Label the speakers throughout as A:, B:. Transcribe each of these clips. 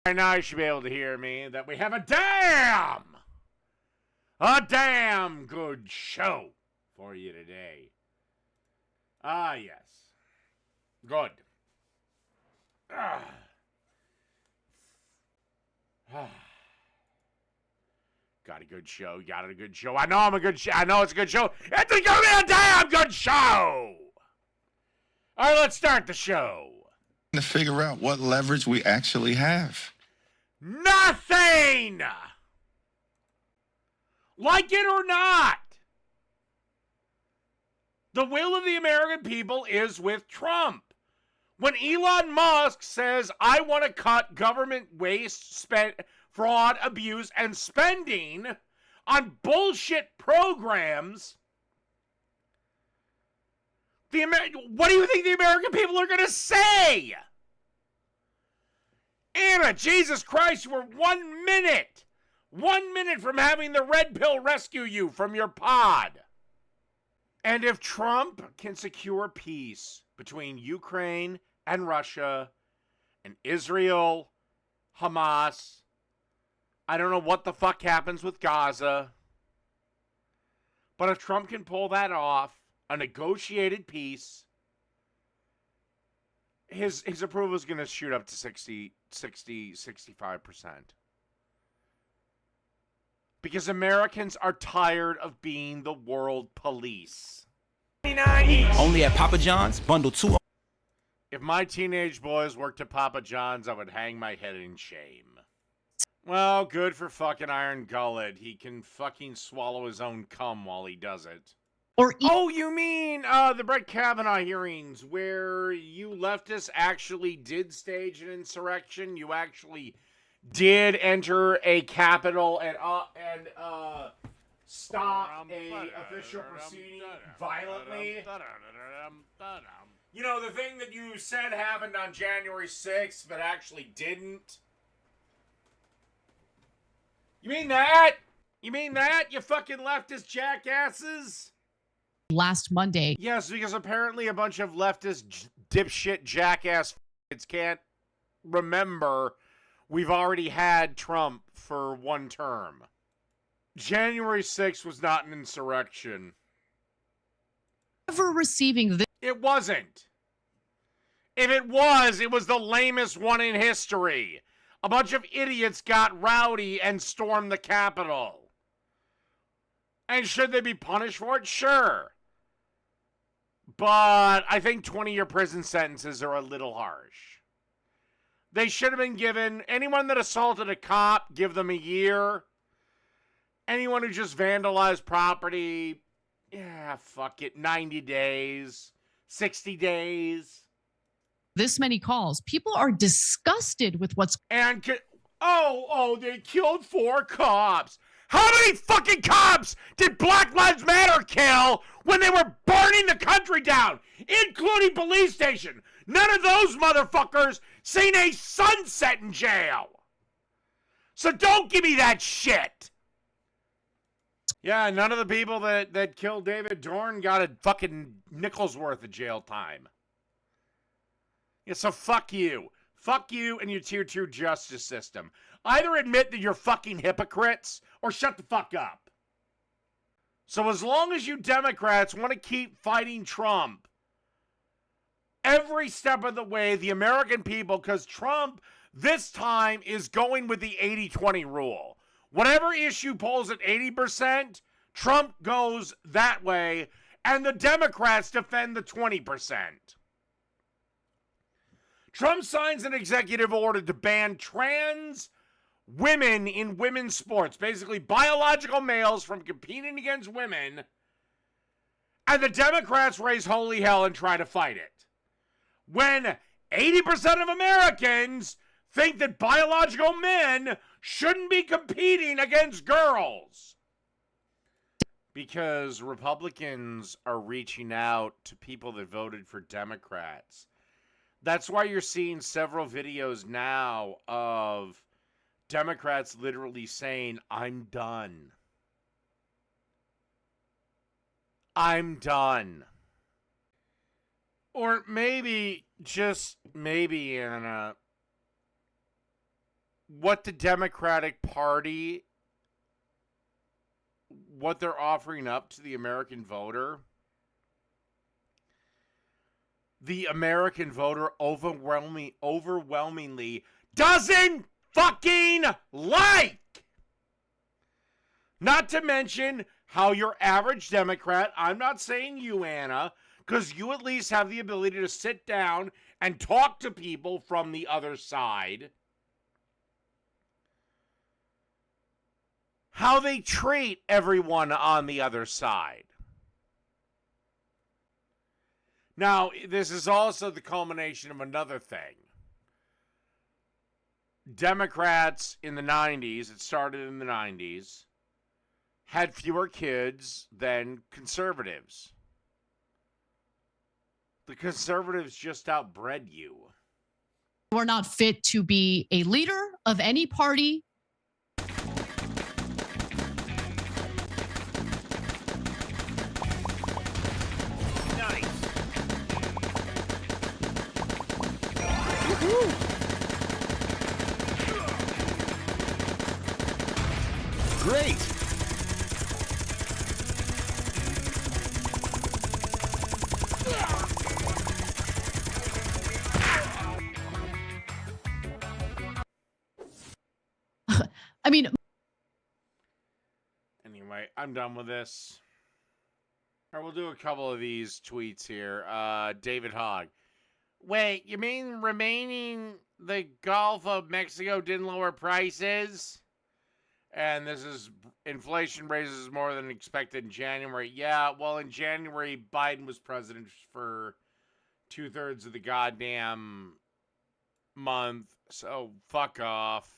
A: Right now you should be able to hear me that we have a damn good show for you today. Ah, yes. Good. Got a good show. Got a good show. I know I'm a good show. I know it's a good show. It's gonna be a damn good show. All right, let's start the show.
B: To figure out what leverage we actually have.
A: Nothing! Like it or not, the will of the American people is with Trump. When Elon Musk says, I want to cut government waste, fraud, abuse, and spending on bullshit programs, what do you think the American people are going to say? Anna, Jesus Christ, you were 1 minute from having the red pill rescue you from your pod. And if Trump can secure peace between Ukraine and Russia and Israel, Hamas, I don't know what the fuck happens with Gaza, but if Trump can pull that off, a negotiated peace, his approval is going to shoot up to 65%. Because Americans are tired of being the world police.
C: Only at Papa John's, bundle 2.
A: If my teenage boys worked at Papa John's, I would hang my head in shame. Well, good for fucking Iron Gullet. He can fucking swallow his own cum while he does it. Oh, you mean the Brett Kavanaugh hearings where you leftists actually did stage an insurrection? You actually did enter a Capitol and stop a official proceeding violently? You know, the thing that you said happened on January 6th but actually didn't? You mean that? You mean that, you fucking leftist jackasses?
D: Last Monday.
A: Yes, because apparently a bunch of leftist dipshit jackass can't remember we've already had Trump for one term. January 6th was not an insurrection.
D: Ever receiving this?
A: It wasn't. If it was the lamest one in history. A bunch of idiots got rowdy and stormed the Capitol. And should they be punished for it? Sure. But I think 20-year prison sentences are a little harsh. They should have been given, anyone that assaulted a cop, give them a year. Anyone who just vandalized property, yeah, fuck it, 90 days, 60 days.
D: This many calls. People are disgusted with what's...
A: And, they killed 4 cops. How many fucking cops did Black Lives Matter kill when they were burning the country down, including police station? None of those motherfuckers seen a sunset in jail. So don't give me that shit. Yeah, none of the people that killed David Dorn got a fucking nickel's worth of jail time. Yeah, so fuck you. Fuck you and your tier 2 justice system. Either admit that you're fucking hypocrites or shut the fuck up. So as long as you Democrats want to keep fighting Trump, every step of the way, the American people, because Trump this time is going with the 80-20 rule. Whatever issue polls at 80%, Trump goes that way, and the Democrats defend the 20%. Trump signs an executive order to ban trans women in women's sports, basically biological males from competing against women, and the Democrats raise holy hell and try to fight it. When 80% of Americans think that biological men shouldn't be competing against girls. Because Republicans are reaching out to people that voted for Democrats. That's why you're seeing several videos now of Democrats literally saying, I'm done. I'm done. Or maybe, just maybe, Anna, what the Democratic Party, what they're offering up to the American voter, the American voter overwhelmingly doesn't fucking like. Not to mention how your average Democrat, I'm not saying you, Anna, because you at least have the ability to sit down and talk to people from the other side, how they treat everyone on the other side. Now, this is also the culmination of another thing. Democrats in the 90s, it started in the 90s, had fewer kids than conservatives. The conservatives just outbred you.
D: We're not fit to be a leader of any party.
A: Nice.
C: Great.
D: I mean,
A: Anyway, I'm done with this. All right, we'll do a couple of these tweets here. David Hogg. Wait, you mean remaining the Gulf of Mexico didn't lower prices? And this is inflation raises more than expected in January. Yeah, well, in January, Biden was president for 2/3 of the goddamn month. So fuck off.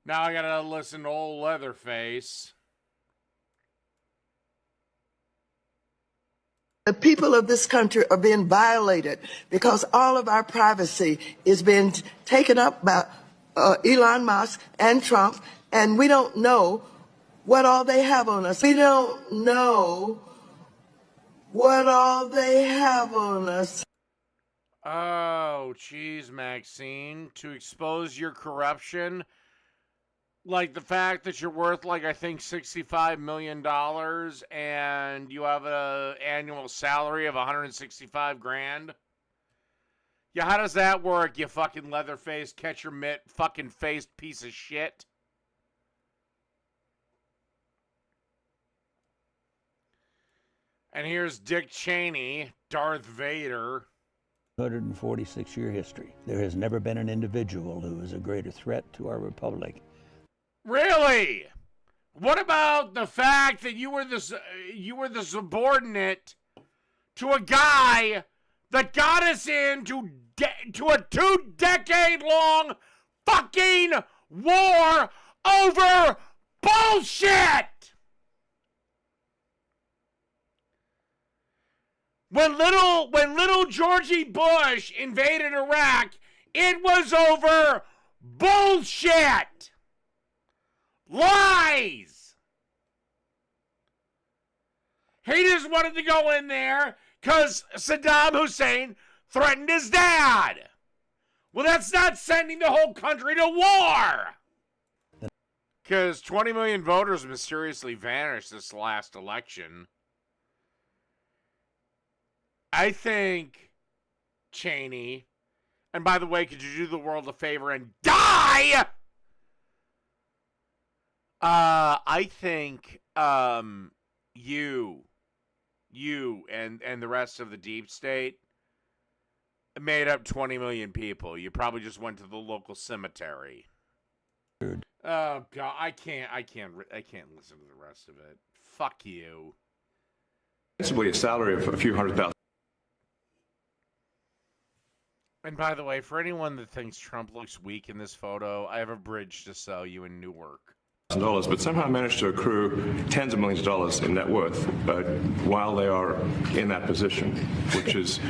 A: Now I gotta listen to old Leatherface.
E: The people of this country are being violated because all of our privacy is being taken up by Elon Musk and Trump, and we don't know what all they have on us. We don't know what all they have on us.
A: Oh, geez, Maxine. To expose your corruption, like the fact that you're worth, like, I think $65 million and you have an annual salary of $165,000. Yeah, how does that work, you fucking Leatherface, catch your mitt, fucking faced piece of shit? And here's Dick Cheney, Darth Vader.
F: 146-year history. There has never been an individual who is a greater threat to our republic.
A: Really? What about the fact that you were the subordinate to a guy that got us into a 2-decade-long fucking war over bullshit? When little Georgie Bush invaded Iraq, it was over bullshit. Lies. He just wanted to go in there because Saddam Hussein threatened his dad. Well, that's not sending the whole country to war. Because 20 million voters mysteriously vanished this last election. I think, Cheney, and by the way, could you do the world a favor and die? I think you and the rest of the deep state made up 20 million people. You probably just went to the local cemetery. Oh God, I can't listen to the rest of it. Fuck you.
G: Basically, a salary of a few $100,000.
A: And by the way, for anyone that thinks Trump looks weak in this photo, I have a bridge to sell you in Newark.
G: But somehow managed to accrue tens of millions of dollars in net worth while they are in that position, which is...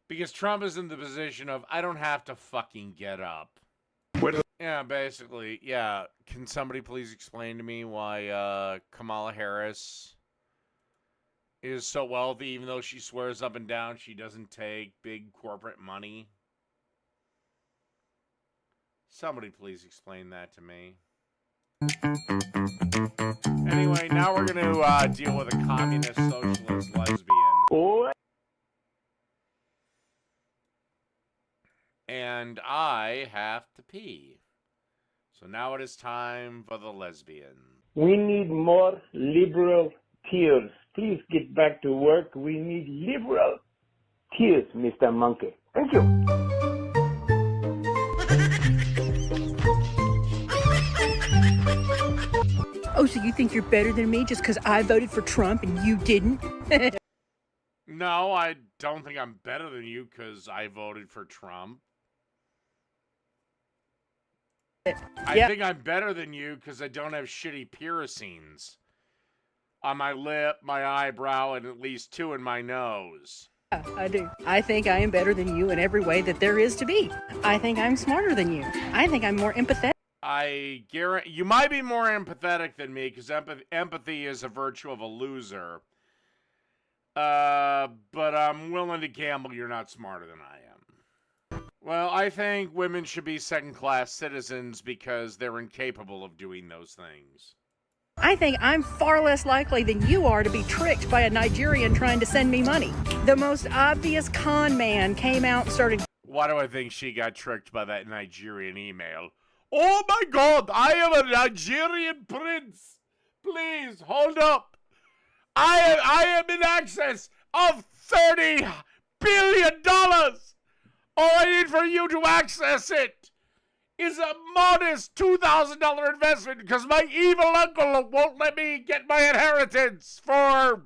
A: Because Trump is in the position of, I don't have to fucking get up. Yeah, basically, yeah. Can somebody please explain to me why Kamala Harris is so wealthy, even though she swears up and down she doesn't take big corporate money? Somebody please explain that to me. Anyway, now we're going to deal with a communist, socialist, lesbian. And I have to pee. So now it is time for the lesbian.
H: We need more liberal tears. Please get back to work. We need liberal tears, Mr. Monkey. Thank you.
I: Oh, so you think you're better than me just because I voted for Trump and you didn't?
A: No, I don't think I'm better than you because I voted for Trump. I think I'm better than you because I don't have shitty piercings on my lip, my eyebrow, and at least 2 in my nose.
I: Yeah, I do. I think I am better than you in every way that there is to be. I think I'm smarter than you. I think I'm more empathetic.
A: I guarantee you might be more empathetic than me because empathy is a virtue of a loser. But I'm willing to gamble you're not smarter than I am. Well, I think women should be second-class citizens because they're incapable of doing those things.
I: I think I'm far less likely than you are to be tricked by a Nigerian trying to send me money. The most obvious con man came out and started...
A: Why do I think she got tricked by that Nigerian email? Oh my God, I am a Nigerian prince. Please, hold up. I am in excess of $30 billion. All I need for you to access it is a modest $2,000 investment because my evil uncle won't let me get my inheritance for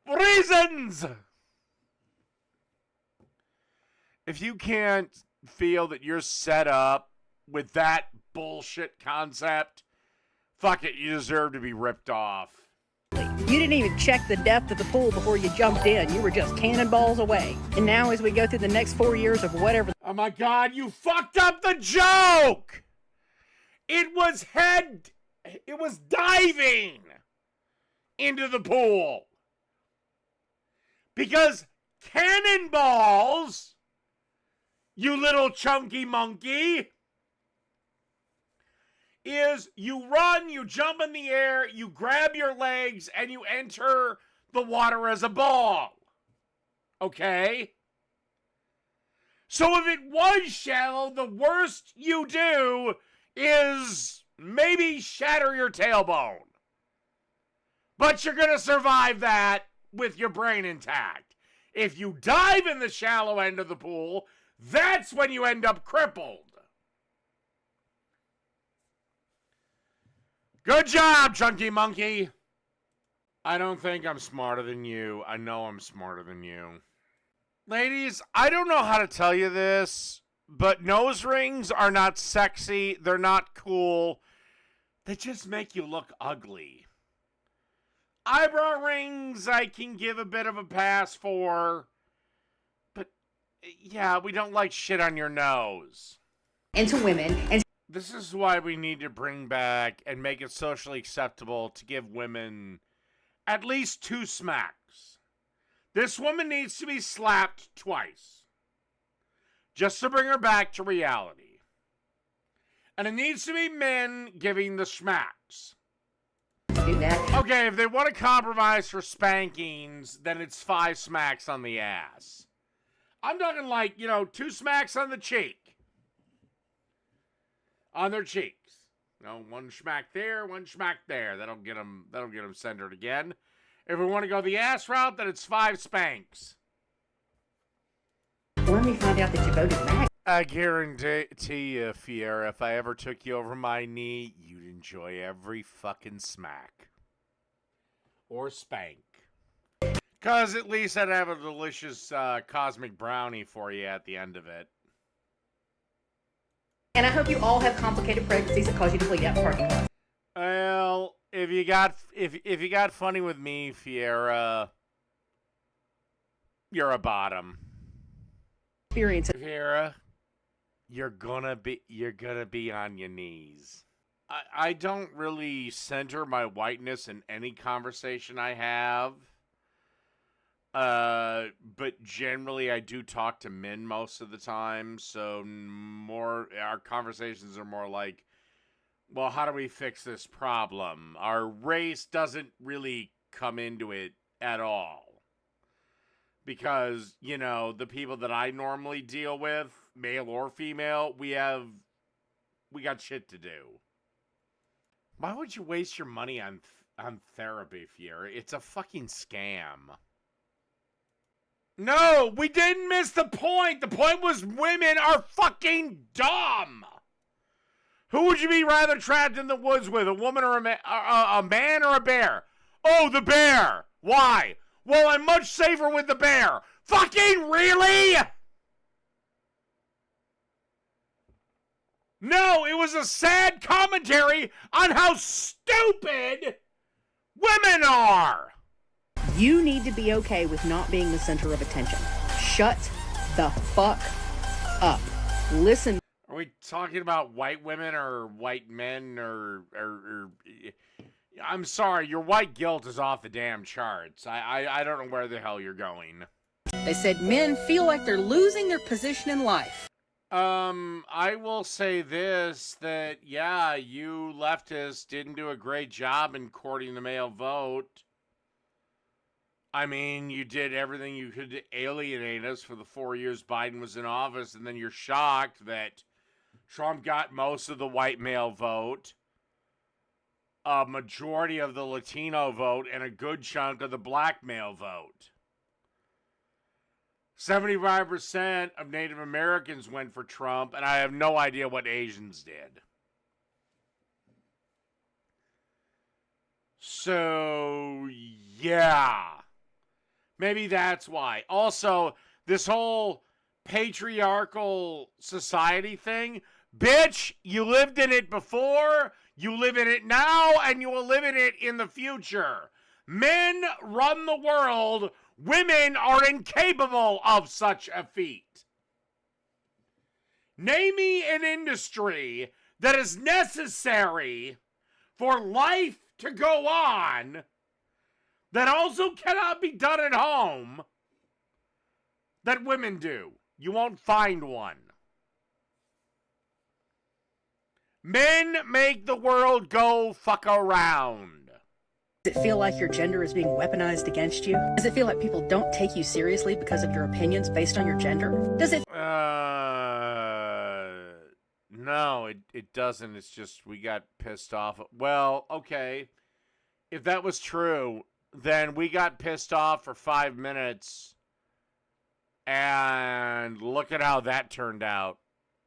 A: reasons. If you can't feel that you're set up with that bullshit concept, fuck it, you deserve to be ripped off.
I: You didn't even check the depth of the pool before you jumped in. You were just cannonballs away. And now as we go through the next 4 years of whatever...
A: Oh my God, you fucked up the joke! It was diving into the pool. Because cannonballs, you little chunky monkey, is you run, you jump in the air, you grab your legs, and you enter the water as a ball. Okay? So if it was shallow, the worst you do is maybe shatter your tailbone. But you're going to survive that with your brain intact. If you dive in the shallow end of the pool, that's when you end up crippled. Good job, chunky monkey. I don't think I'm smarter than you. I know I'm smarter than you. Ladies, I don't know how to tell you this, but nose rings are not sexy. They're not cool. They just make you look ugly. Eyebrow rings I can give a bit of a pass for. But, yeah, we don't like shit on your nose.
I: And to women. And
A: this is why we need to bring back and make it socially acceptable to give women at least 2 smacks. This woman needs to be slapped twice. Just to bring her back to reality. And it needs to be men giving the smacks.
I: do that.
A: Okay, if they want to compromise for spankings, then it's 5 smacks on the ass. I'm talking like, 2 smacks on the cheek. On their cheeks. 1 smack there, 1 smack there. That'll get them centered again. If we want to go the ass route, then it's 5 spanks.
I: Let me find out that you voted back.
A: I guarantee you, Fiera, if I ever took you over my knee, you'd enjoy every fucking smack. Or spank. Because at least I'd have a delicious cosmic brownie for you at the end of it.
I: And I hope you all have complicated pregnancies that cause you to bleed out parking lot.
A: Well, if you got funny with me, Fiera, you're a bottom.
I: Experience.
A: Fiera, you're gonna be on your knees. I don't really center my whiteness in any conversation I have. But generally I do talk to men most of the time, so our conversations are more like, well, how do we fix this problem? Our race doesn't really come into it at all. Because, you know, the people that I normally deal with, male or female, we got shit to do. Why would you waste your money on therapy, Fury? It's a fucking scam. No, we didn't miss the point. The point was women are fucking dumb. Who would you be rather trapped in the woods with, a woman or a man or a bear? Oh, the bear. Why? Well, I'm much safer with the bear. Fucking really? No, it was a sad commentary on how stupid women are.
I: You need to be okay with not being the center of attention. Shut the fuck up. Listen.
A: Are we talking about white women or white men or I'm sorry, your white guilt is off the damn charts. I don't know where the hell you're going.
I: They said men feel like they're losing their position in life.
A: I will say this, that, yeah, you leftists didn't do a great job in courting the male vote. I mean, you did everything you could to alienate us for the 4 years Biden was in office, and then you're shocked that Trump got most of the white male vote, a majority of the Latino vote, and a good chunk of the black male vote. 75% of Native Americans went for Trump, and I have no idea what Asians did. So, yeah. Maybe that's why. Also, this whole patriarchal society thing, bitch, you lived in it before, you live in it now, and you will live in it in the future. Men run the world. Women are incapable of such a feat. Name me an industry that is necessary for life to go on that also cannot be done at home that women do. You won't find one. Men make the world go fuck around.
I: Does it feel like your gender is being weaponized against you? Does it feel like people don't take you seriously because of your opinions based on your gender? Does it...
A: No, it doesn't. It's just we got pissed off. Well, okay. If that was true, then we got pissed off for 5 minutes, and look at how that turned out.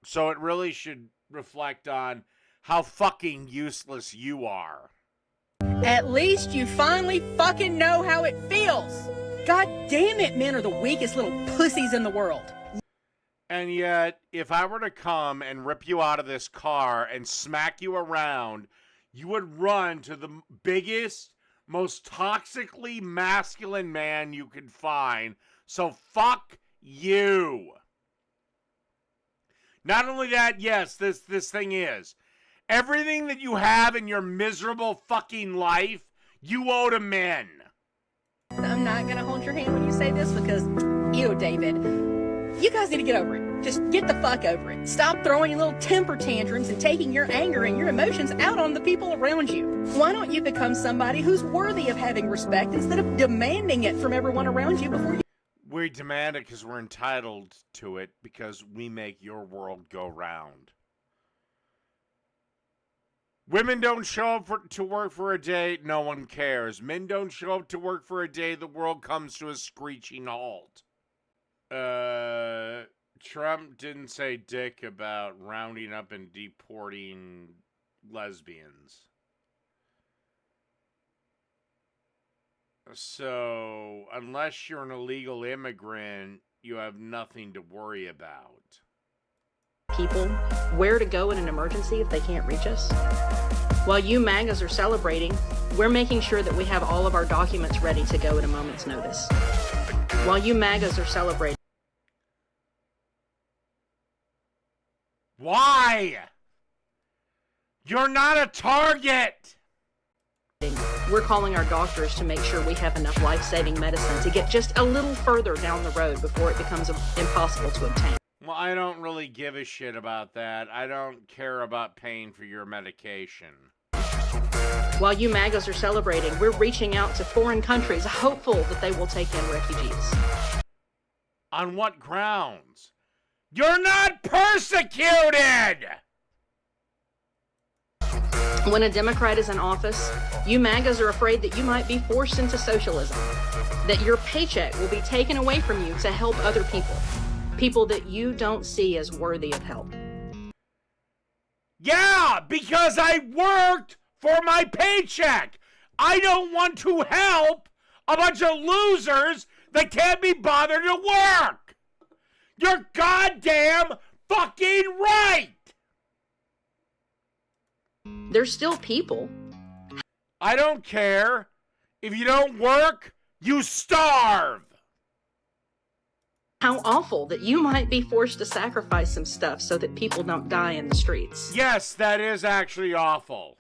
A: So it really should reflect on how fucking useless you are.
I: At least you finally fucking know how it feels. God damn it, men are the weakest little pussies in the world.
A: And yet, if I were to come and rip you out of this car and smack you around, you would run to the biggest, most toxically masculine man you could find. So fuck you. Not only that, yes, this thing is. Everything that you have in your miserable fucking life, you owe to men.
I: I'm not going to hold your hand when you say this because, ew, David, you guys need to get over it. Just get the fuck over it. Stop throwing your little temper tantrums and taking your anger and your emotions out on the people around you. Why don't you become somebody who's worthy of having respect instead of demanding it from everyone around you before you...
A: We demand it because we're entitled to it because we make your world go round. Women don't show up to work for a day, no one cares. Men don't show up to work for a day, the world comes to a screeching halt. Trump didn't say dick about rounding up and deporting lesbians. So, unless you're an illegal immigrant, you have nothing to worry about.
I: People where to go in an emergency if they can't reach us. While you MAGAs are celebrating, we're making sure that we have all of our documents ready to go at a moment's notice. While you MAGAs are celebrating.
A: Why? You're not a target.
I: We're calling our doctors to make sure we have enough life-saving medicine to get just a little further down the road before it becomes impossible to obtain.
A: Well, I don't really give a shit about that. I don't care about paying for your medication.
I: While you MAGAs are celebrating, we're reaching out to foreign countries, hopeful that they will take in refugees.
A: On what grounds? You're not persecuted!
I: When a Democrat is in office, you MAGAs are afraid that you might be forced into socialism, that your paycheck will be taken away from you to help other people that you don't see as worthy of help.
A: Yeah, because I worked for my paycheck. I don't want to help a bunch of losers that can't be bothered to work. You're goddamn fucking right.
I: They're still people.
A: I don't care. If you don't work, you starve.
I: How awful that you might be forced to sacrifice some stuff so that people don't die in the streets.
A: Yes, that is actually awful.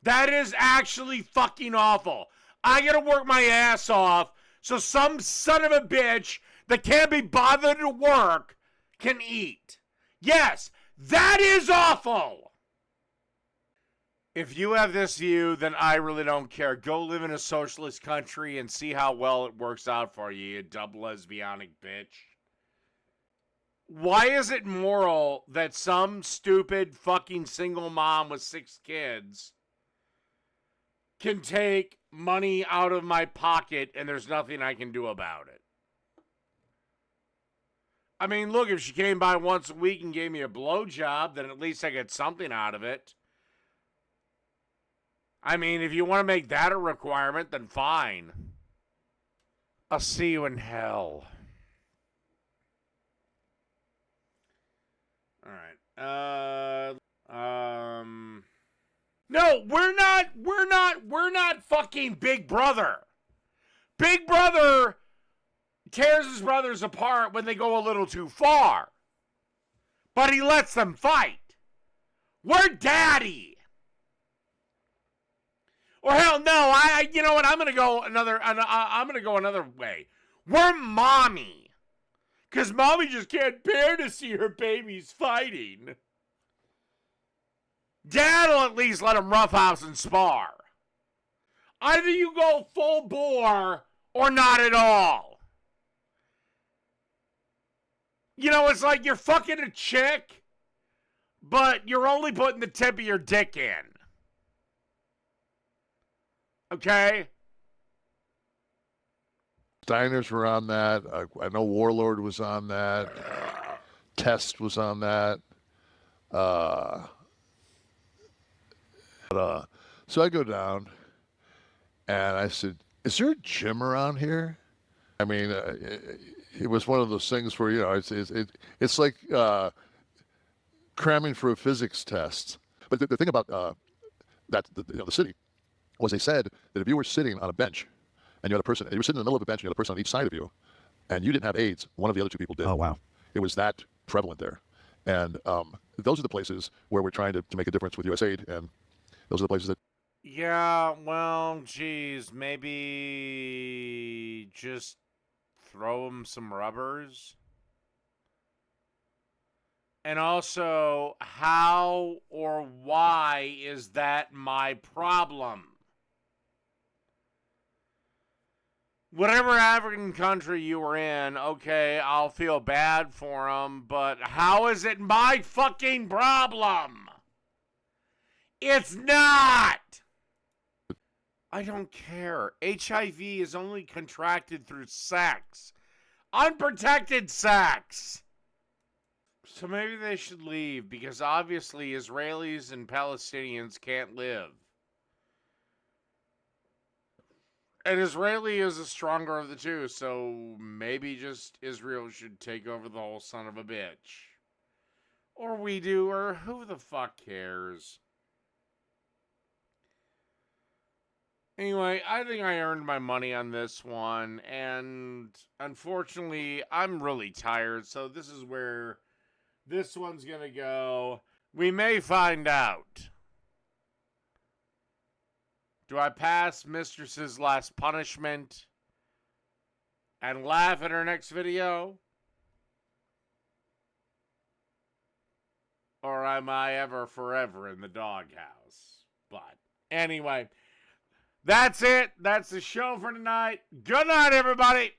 A: That is actually fucking awful. I gotta work my ass off so some son of a bitch that can't be bothered to work can eat. Yes, that is awful. If you have this view, then I really don't care. Go live in a socialist country and see how well it works out for you, you dumb lesbianic bitch. Why is it moral that some stupid fucking single mom with 6 kids can take money out of my pocket and there's nothing I can do about it? I mean, look, if she came by once a week and gave me a blowjob, then at least I get something out of it. I mean, if you want to make that a requirement, then fine. I'll see you in hell. All right. No, we're not fucking Big Brother. Big Brother tears his brothers apart when they go a little too far. But he lets them fight. We're daddy. Or hell no, you know what? I'm gonna go another way. We're mommy. 'Cause mommy just can't bear to see her babies fighting. Dad'll at least let them roughhouse and spar. Either you go full bore or not at all. You know, it's like you're fucking a chick, but you're only putting the tip of your dick in. Okay?
C: Diners were on that. I know Warlord was on that. Test was on that. So I go down, and I said, "Is there a gym around here?" I mean, it was one of those things where, you know, it's like cramming for a physics test. But the thing about the city was they said that if you were sitting on a bench and you had a person, and you were sitting in the middle of a bench and you had a person on each side of you, and you didn't have AIDS, one of the other 2 people did.
J: Oh, wow.
C: It was that prevalent there. And those are the places where we're trying to make a difference with USAID, and those are the places that...
A: Yeah, well, geez, maybe just throw them some rubbers. And also, how or why is that my problem? Whatever African country you were in, okay, I'll feel bad for them, but how is it my fucking problem? It's not! I don't care. HIV is only contracted through sex. Unprotected sex! So maybe they should leave, because obviously Israelis and Palestinians can't live. And Israeli is the stronger of the two, so maybe just Israel should take over the whole son of a bitch. Or we do, or who the fuck cares? Anyway, I think I earned my money on this one, and unfortunately, I'm really tired, so this is where this one's gonna go. We may find out. Do I pass Mistress's last punishment and laugh at her next video? Or am I ever forever in the doghouse? But anyway, that's it. That's the show for tonight. Good night, everybody.